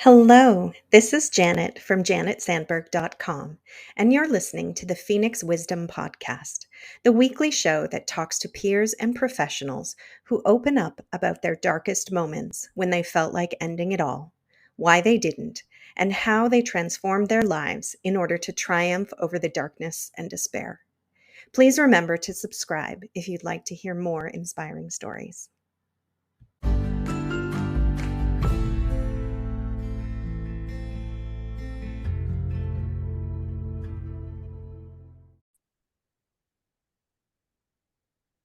Hello, this is Janet from janetsandberg.com, and you're listening to the Phoenix Wisdom Podcast, the weekly show that talks to peers and professionals who open up about their darkest moments when they felt like ending it all, why they didn't, and how they transformed their lives in order to triumph over the darkness and despair. Please remember to subscribe if you'd like to hear more inspiring stories.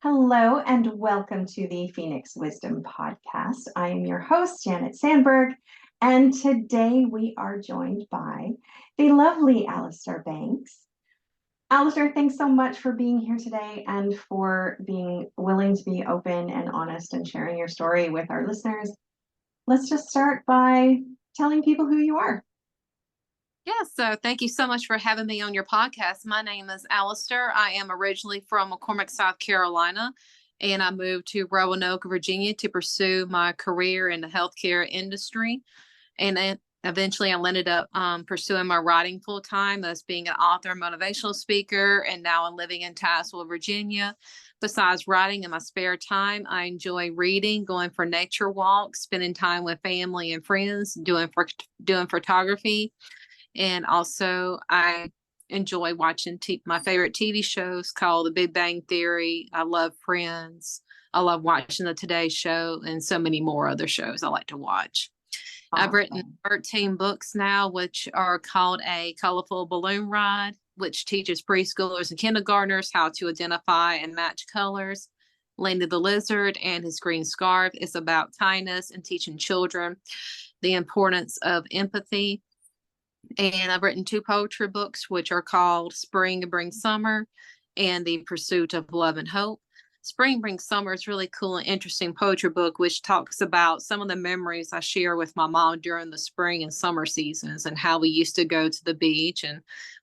Hello and welcome to the Phoenix Wisdom Podcast. I am your host, Janet Sandberg, and today we are joined by the lovely Allistar Banks. Allistar, thanks so much for being here today and for being willing to be open and honest and sharing your story with our listeners. Let's just start by telling people who you are. Yeah, so thank you so much for having me on your podcast. My name is Allistar. I am originally from McCormick, South Carolina, and I moved to Roanoke, Virginia to pursue my career in the healthcare industry. And then eventually I ended up pursuing my writing full time as being an author, motivational speaker, and now I'm living in Tazewell, Virginia. Besides writing in my spare time, I enjoy reading, going for nature walks, spending time with family and friends, doing photography. And also, I enjoy watching my favorite TV shows called The Big Bang Theory. I love Friends. I love watching the Today Show and so many more other shows I like to watch. I've written 13 books now, which are called A Colorful Balloon Ride, which teaches preschoolers and kindergartners how to identify and match colors. Landy the Lizard and His Green Scarf is about kindness and teaching children the importance of empathy. And I've written 2 poetry books, which are called Spring Brings Summer and The Pursuit of Love and Hope. Spring Brings Summer is really cool and interesting poetry book, which talks about some of the memories I share with my mom during the spring and summer seasons and how we used to go to the beach. And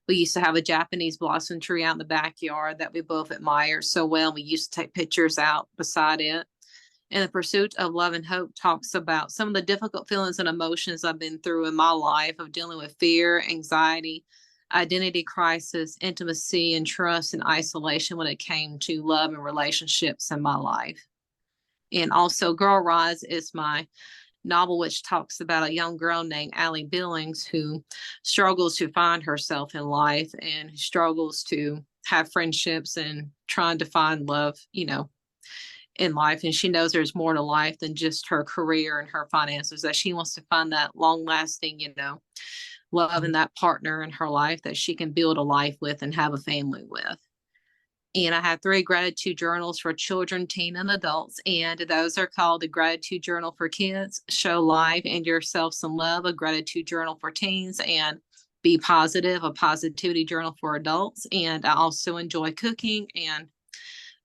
we used to have a Japanese blossom tree out in the backyard that we both admired so well. We used to take pictures out beside it. And The Pursuit of Love and Hope talks about some of the difficult feelings and emotions I've been through in my life of dealing with fear, anxiety, identity crisis, intimacy, and trust and isolation when it came to love and relationships in my life. And also, Girl Rise is my novel, which talks about a young girl named Allie Billings who struggles to find herself in life and struggles to have friendships and trying to find love, in life. And she knows there's more to life than just her career and her finances, that she wants to find that long lasting, love in that partner in her life that she can build a life with and have a family with. And I have 3 gratitude journals for children, teen, and adults. And those are called the Gratitude Journal for Kids, Show Life and Yourself Some Love, a Gratitude Journal for Teens, and Be Positive, a Positivity Journal for Adults. And I also enjoy cooking, and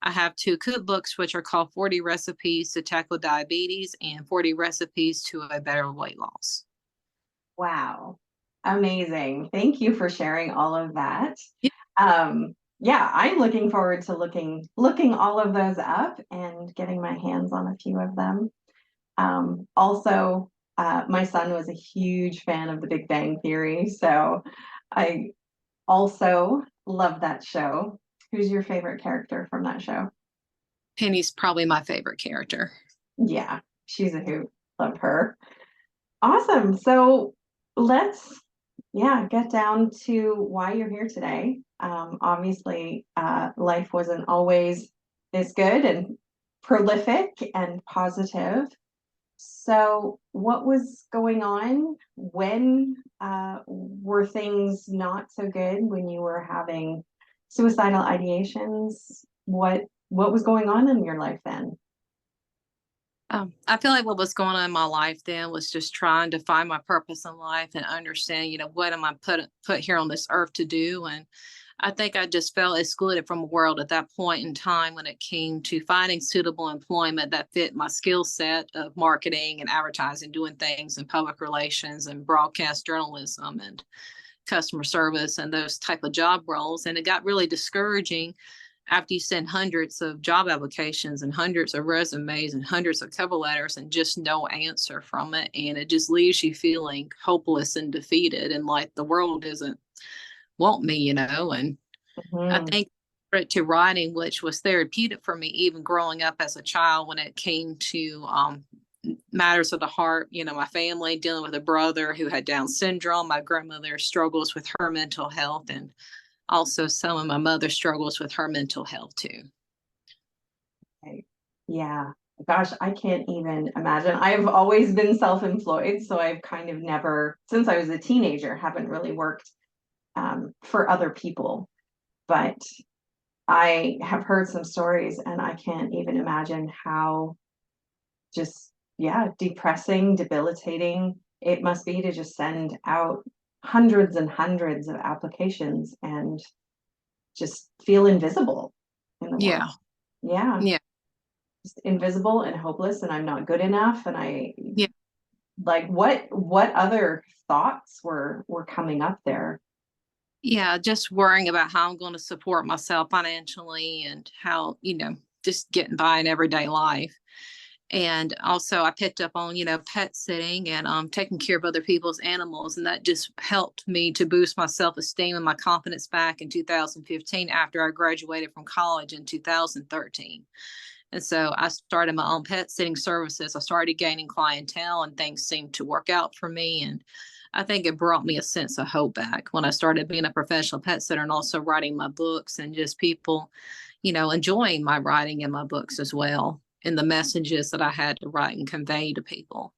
I have 2 cookbooks, which are called 40 Recipes to Tackle Diabetes and 40 Recipes to a Better Weight Loss. Wow. Amazing. Thank you for sharing all of that. Yeah. I'm looking forward to looking all of those up and getting my hands on a few of them. Also, my son was a huge fan of The Big Bang Theory, so I also love that show. Who's your favorite character from that show? Penny's probably my favorite character. Yeah, she's a hoot. Love her. Awesome. So let's get down to why you're here today. Obviously, life wasn't always this good and prolific and positive. So what was going on? When were things not so good? When you were having suicidal ideations? What was going on in your life then? I feel like what was going on in my life then was just trying to find my purpose in life and understand, what am I put here on this earth to do? And I think I just felt excluded from the world at that point in time when it came to finding suitable employment that fit my skill set of marketing and advertising, doing things in public relations and broadcast journalism and customer service and those type of job roles. And it got really discouraging after you send hundreds of job applications and hundreds of resumes and hundreds of cover letters and just no answer from it, and it just leaves you feeling hopeless and defeated and like the world doesn't want me, and I Mhm. think to writing, which was therapeutic for me, even growing up as a child, when it came to matters of the heart, my family dealing with a brother who had Down syndrome, my grandmother struggles with her mental health, and also some of my mother's struggles with her mental health too. Right. Yeah. Gosh, I can't even imagine. I've always been self-employed, so I've kind of never, since I was a teenager, haven't really worked for other people. But I have heard some stories, and I can't even imagine how just, yeah, depressing, debilitating it must be to just send out hundreds and hundreds of applications and just feel invisible in the world. Yeah. Yeah, Yeah. just invisible and hopeless, and I'm not good enough. And I Yeah. like what other thoughts were coming up there? Yeah. Just worrying about how I'm going to support myself financially and how, just getting by in everyday life. And also I picked up on, pet sitting and taking care of other people's animals. And that just helped me to boost my self-esteem and my confidence back in 2015 after I graduated from college in 2013. And so I started my own pet sitting services. I started gaining clientele and things seemed to work out for me. And I think it brought me a sense of hope back when I started being a professional pet sitter and also writing my books and just people, enjoying my writing and my books as well. And the messages that I had to write and convey to people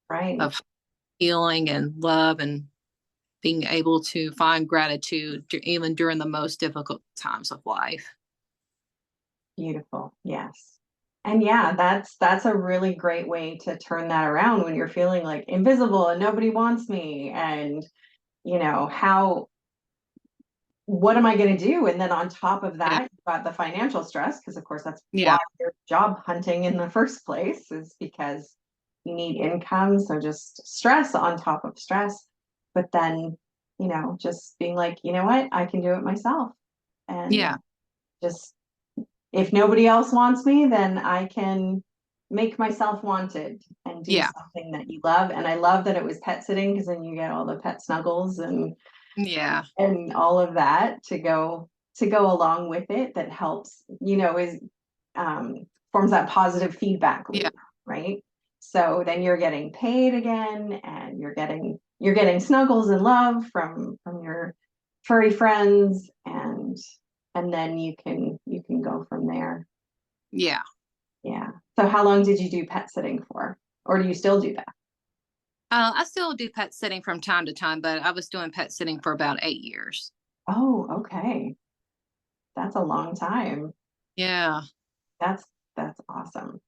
Right. of healing and love and being able to find gratitude even during the most difficult times of life. Beautiful. Yes. And yeah, that's a really great way to turn that around when you're feeling like invisible and nobody wants me, and how what am I going to do? And then on top of Yeah. that, you've got the financial stress, because of course that's why Yeah. you're job hunting in the first place, is because you need income. So just stress on top of stress. But then, just being like, you know what, I can do it myself. And Yeah. just, if nobody else wants me, then I can make myself wanted and do Yeah. something that you love. And I love that it was pet sitting, because then you get all the pet snuggles Yeah. and all of that to go along with it, that helps, is um forms that positive feedback Yeah. loop, right? So then you're getting paid again, and you're getting snuggles and love from your furry friends, and then you can go from there. Yeah. Yeah. So how long did you do pet sitting for, or do you still do that? I still do pet sitting from time to time, but I was doing pet sitting for about 8 years. Oh, okay, that's a long time. Yeah. That's awesome.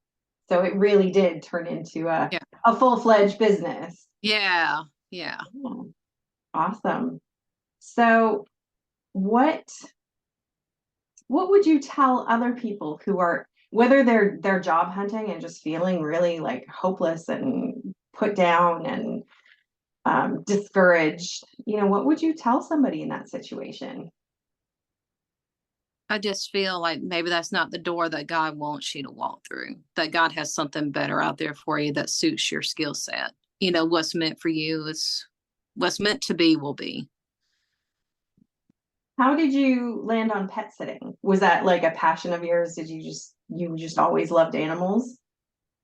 So it really did turn into a Yeah. a full-fledged business. Yeah. Yeah. Yeah, awesome. So what what would you tell other people who are, whether they're job hunting and just feeling really like hopeless and put down and discouraged? What would you tell somebody in that situation? I just feel like maybe that's not the door that God wants you to walk through, that God has something better out there for you that suits your skill set. What's meant for you is what's meant to be will be. How did you land on pet sitting? Was that like a passion of yours? Did you just always loved animals?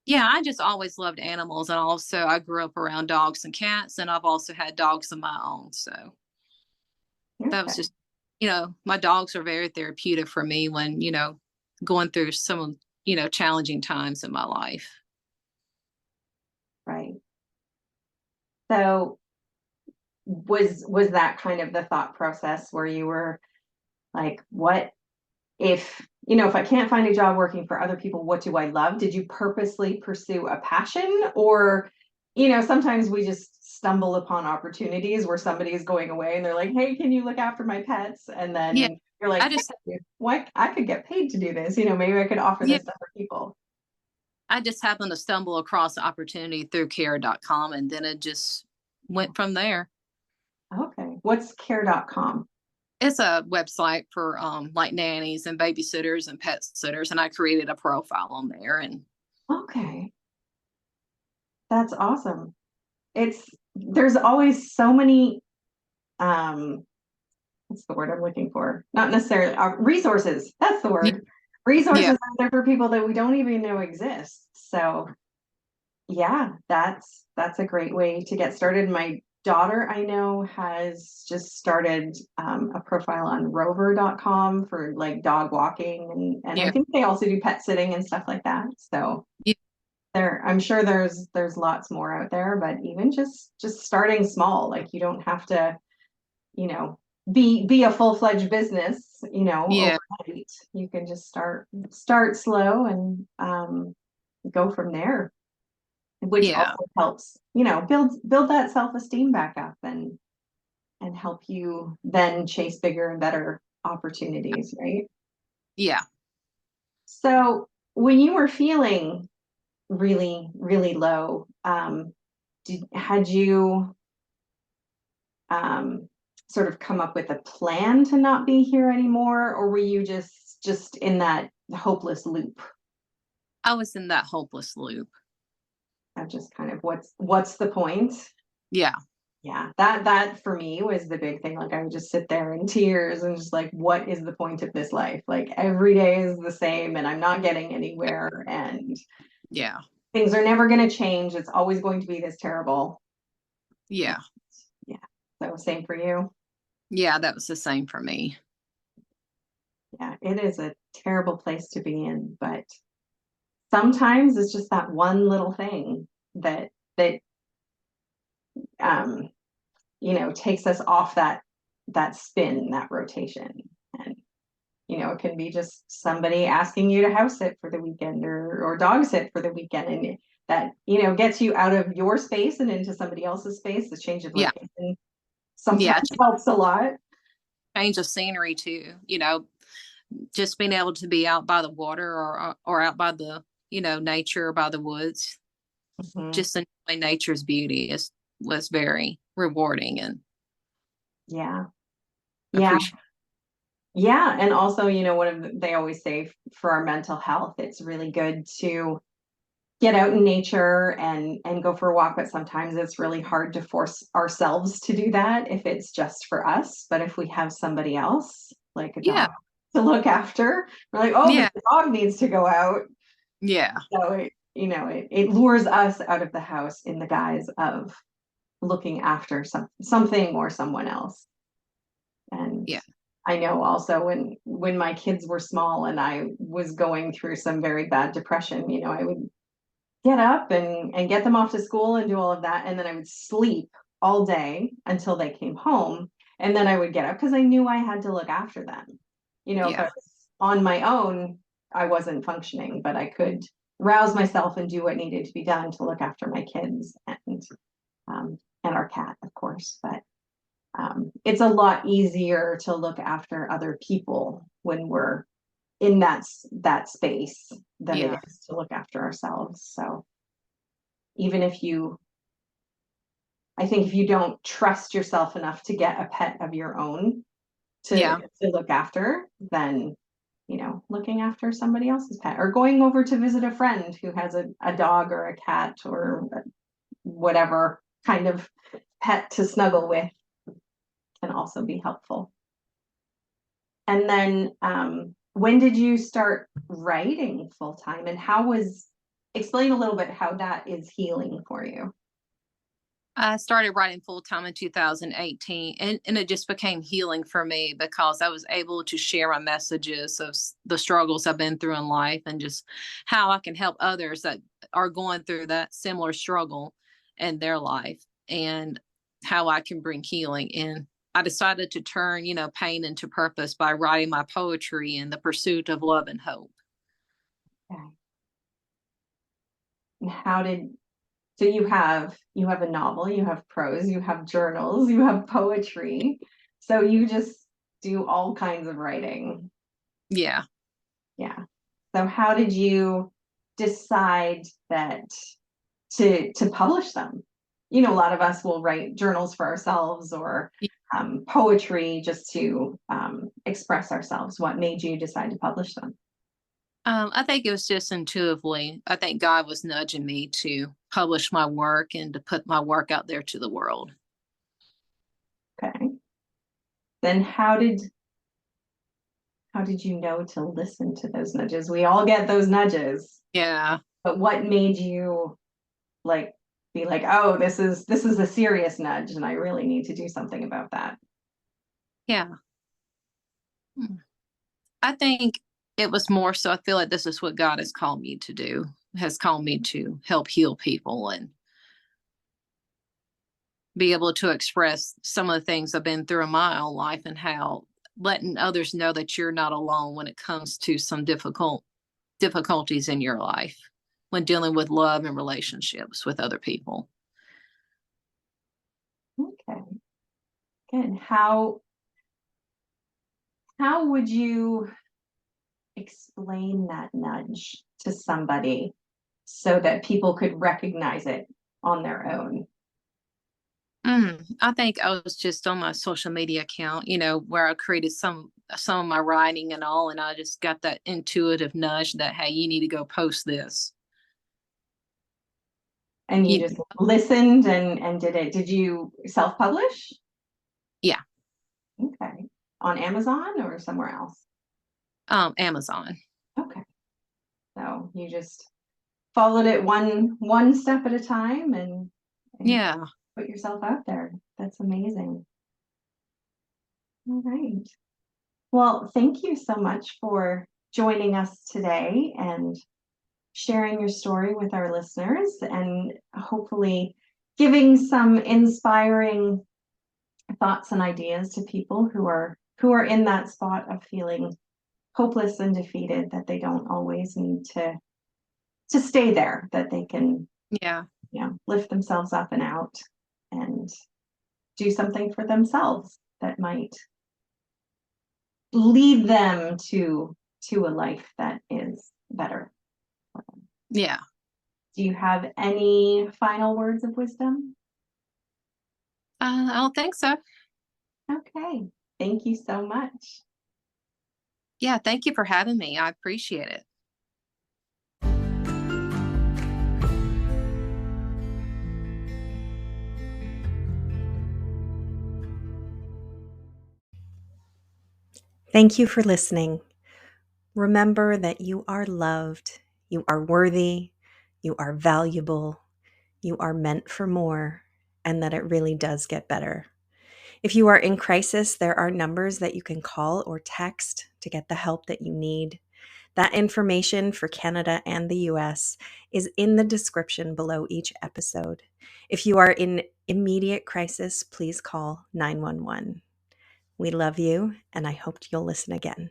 Yeah, I just always loved animals. And also, I grew up around dogs and cats, and I've also had dogs of my own. So that was Okay, just, my dogs are very therapeutic for me when, going through some, challenging times in my life. right. So was that kind of the thought process where you were like, what if I can't find a job working for other people, what do I love? Did you purposely pursue a passion, or sometimes we just stumble upon opportunities where somebody is going away and they're like, hey, can you look after my pets? And Yeah. then you're I like, just, hey, what, I could get paid to do this, maybe I could offer yeah, this to other people. I just happened to stumble across the opportunity through care.com, and then it just went from there. Okay, what's care.com? It's a website for like nannies and babysitters and pet sitters, and I created a profile on there. And Okay, that's awesome. There's always so many, what's the word I'm looking for? Not necessarily resources. That's the word. yeah, Resources out there for people that we don't even know exist. So yeah, that's a great way to get started. My daughter, I know, has just started a profile on rover.com for like dog walking, and I yeah, think they also do pet sitting and stuff like that. So yeah, I'm sure there's lots more out there, but even just starting small, like you don't have to, you know, be a full-fledged business, yeah, overnight. You can just start slow and go from there, which yeah, also helps, build that self-esteem back up and help you then chase bigger and better opportunities, right? yeah. So when you were feeling really, really low, had you um, sort of come up with a plan to not be here anymore, or were you just in that hopeless loop I was in that hopeless loop. of just kind of what's the point? Yeah, Yeah, that for me was the big thing. Like I would just sit there in tears and just like, what is the point of this life? Like every day is the same and I'm not getting anywhere and yeah, things are never going to change. It's always going to be this terrible. yeah, Yeah. So same for you. yeah. That was the same for me. Yeah, it is a terrible place to be in, but sometimes it's just that one little thing that um takes us off that spin, that rotation. And it can be just somebody asking you to house sit for the weekend or dog sit for the weekend, and that gets you out of your space and into somebody else's space. The change of Yeah, location yeah. sometimes helps a lot. Change of scenery too. Just being able to be out by the water or out by the nature or by the woods, Mhm. just enjoying nature's beauty was very rewarding and Yeah, yeah, appreciated. yeah. And also, they always say for our mental health, it's really good to get out in nature and go for a walk, but sometimes it's really hard to force ourselves to do that if it's just for us. But if we have somebody else, like a Yeah, dog, to look after, we're like, oh, but yeah, the dog needs to go out. yeah, So it lures us out of the house in the guise of looking after something or someone else. And yeah, I know also when my kids were small and I was going through some very bad depression, I would get up and get them off to school and do all of that. And then I would sleep all day until they came home. And then I would get up because I knew I had to look after them. If I yeah, was on my own, I wasn't functioning, but I could rouse myself and do what needed to be done to look after my kids and our cat, of course. But it's a lot easier to look after other people when we're in that space than it yeah, is to look after ourselves. So even if I think if you don't trust yourself enough to get a pet of your own to yeah, to look after, then looking after somebody else's pet or going over to visit a friend who has a dog or a cat or whatever kind of pet to snuggle with can also be helpful. And then when did you start writing full time, and explain a little bit how that is healing for you? I started writing full time in 2018, and it just became healing for me because I was able to share my messages of the struggles I've been through in life and just how I can help others that are going through that similar struggle in their life and how I can bring healing. And I decided to turn, pain into purpose by writing my poetry in the pursuit of love and hope. Okay. And so you have a novel, you have prose, you have journals, you have poetry. So you just do all kinds of writing. Yeah. Yeah. So how did you decide that to publish them? A lot of us will write journals for ourselves or poetry just to express ourselves? What made you decide to publish them? I think it was just intuitively. I think God was nudging me to publish my work and to put my work out there to the world. Okay. Then how did you know to listen to those nudges? We all get those nudges, Yeah. but what made you like be like, oh, this is a serious nudge and I really need to do something about that? Yeah. Hmm. I think it was more so I feel like this is what God has called me to do, has called me to help heal people and be able to express some of the things I've been through in my own life and how letting others know that you're not alone when it comes to some difficulties in your life when dealing with love and relationships with other people. Okay, good. How would you explain that nudge to somebody so that people could recognize it on their own? I think I was just on my social media account, where I created some of my writing and all, and I just got that intuitive nudge that hey, you need to go post this. And you You, just listened and did it. Did you self-publish? yeah, Okay. On Amazon or somewhere else? Amazon. Okay. So you just followed it one step at a time and Yeah, put yourself out there. That's amazing. All right. Well, thank you so much for joining us today and sharing your story with our listeners and hopefully giving some inspiring thoughts and ideas to people who are in that spot of feeling hopeless and defeated, that they don't always need to stay there, that they can, yeah, lift themselves up and out and do something for themselves that might lead them to a life that is better. yeah. Do you have any final words of wisdom? I don't think so. Okay. Thank you so much. Yeah, thank you for having me. I appreciate it. Thank you for listening. Remember that you are loved, you are worthy, you are valuable, you are meant for more, and that it really does get better. If you are in crisis, there are numbers that you can call or text to get the help that you need. That information for Canada and the US is in the description below each episode. If you are in immediate crisis, please call 911. We love you, and I hope you'll listen again.